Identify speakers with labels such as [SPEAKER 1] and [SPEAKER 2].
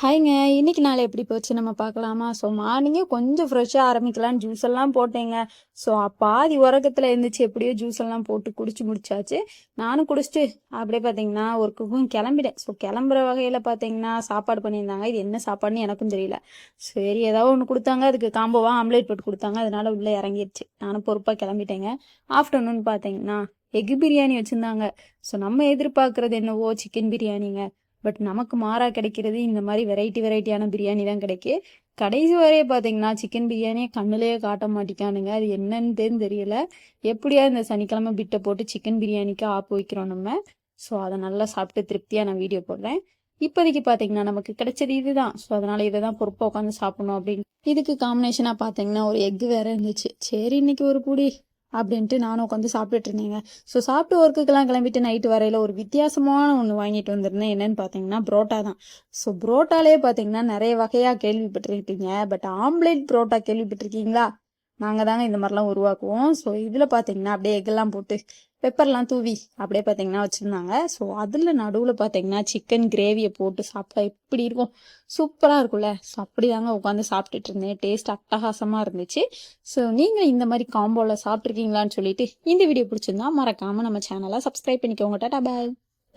[SPEAKER 1] ஹாய்ங்க. இன்னைக்கு நாள் எப்படி போச்சு நம்ம பார்க்கலாமா? ஸோ மார்னிங்கே கொஞ்சம் ஃப்ரெஷ்ஷாக ஆரம்பிக்கலான்னு ஜூஸ் எல்லாம் போட்டேங்க. ஸோ பாதி உறக்கத்தில் எழுந்திரிச்சு எப்படியோ ஜூஸ் எல்லாம் போட்டு குடிச்சு முடிச்சாச்சு. நானும் குடிச்சிட்டு அப்படியே பார்த்தீங்கன்னா ஒர்க்குக்கும் கிளம்பிட்டேன். ஸோ கிளம்புற வகையில் பார்த்தீங்கன்னா சாப்பாடு பண்ணியிருந்தாங்க. இது என்ன சாப்பாடுன்னு எனக்கும் தெரியல. சரி ஏதாவது ஒன்று கொடுத்தாங்க. அதுக்கு காம்போவாக ஆம்லேட் போட்டு கொடுத்தாங்க. அதனால உள்ளே இறங்கிடுச்சு. நானும் பொறுப்பாக கிளம்பிட்டேங்க. ஆஃப்டர்நூன் பார்த்தீங்கன்னா எக் பிரியாணி வச்சுருந்தாங்க. ஸோ நம்ம எதிர்பார்க்குறது என்னவோ சிக்கன் பிரியாணிங்க. பட் நமக்கு மாறா கிடைக்கிறது இந்த மாதிரி வெரைட்டியான பிரியாணி தான் கிடைக்கு. கடைசி வரையே பார்த்தீங்கன்னா சிக்கன் பிரியாணியை கண்ணுலேயே காட்ட மாட்டேங்கானுங்க. அது என்னன்னு தெரியல. எப்படியா இந்த சனிக்கிழமை பிட்டை போட்டு சிக்கன் பிரியாணிக்கு ஆப்பு வைக்கிறோம் நம்ம. ஸோ அதை நல்லா சாப்பிட்டு திருப்தியாக நான் வீடியோ போடுறேன். இப்போதைக்கு பார்த்தீங்கன்னா நமக்கு கிடைச்சது இதுதான். ஸோ அதனால இதை தான் பொறுப்பாக உட்காந்து சாப்பிடணும் அப்படின்னு. இதுக்கு காம்பினேஷனாக பார்த்தீங்கன்னா ஒரு எக்கு வேற இருந்துச்சு. சரி இன்னைக்கு ஒரு கூடி அப்படின்ட்டு நானும் உட்காந்து சாப்பிட்டுட்டு இருந்தேங்க. ஸோ சாப்பிட்டு ஒர்க்குக்கெல்லாம் கிளம்பிட்டு நைட்டு வரையில் ஒரு வித்தியாசமான ஒன்று வாங்கிட்டு வந்திருந்தேன். என்னன்னு பார்த்தீங்கன்னா புரோட்டா தான். ஸோ புரோட்டாலே பார்த்தீங்கன்னா நிறைய வகையாக கேள்விப்பட்டிருக்கீங்க. பட் ஆம்லேட் புரோட்டா கேள்விப்பட்டிருக்கீங்களா? நாங்கள் தாங்க இந்த மாதிரிலாம் உருவாக்குவோம். ஸோ இதில் பார்த்தீங்கன்னா அப்படியே எக்கெல்லாம் போட்டு பெப்பர்லாம் தூவி அப்படியே பார்த்தீங்கன்னா வச்சுருந்தாங்க. ஸோ அதில் நடுவில் பார்த்தீங்கன்னா சிக்கன் கிரேவியை போட்டு சாப்பிட்டா எப்படி இருக்கும்? சூப்பராக இருக்கும்ல. ஸோ அப்படி தாங்க உட்காந்து சாப்பிட்டுட்டு இருந்தேன். டேஸ்ட் அட்டகாசமாக இருந்துச்சு. ஸோ நீங்கள் இந்த மாதிரி காம்போவில் சாப்பிட்ருக்கீங்களான்னு சொல்லிட்டு இந்த வீடியோ பிடிச்சிருந்தா மறக்காமல் நம்ம சேனலை சப்ஸ்கிரைப் பண்ணிக்கோங்க. டாடா பாய்.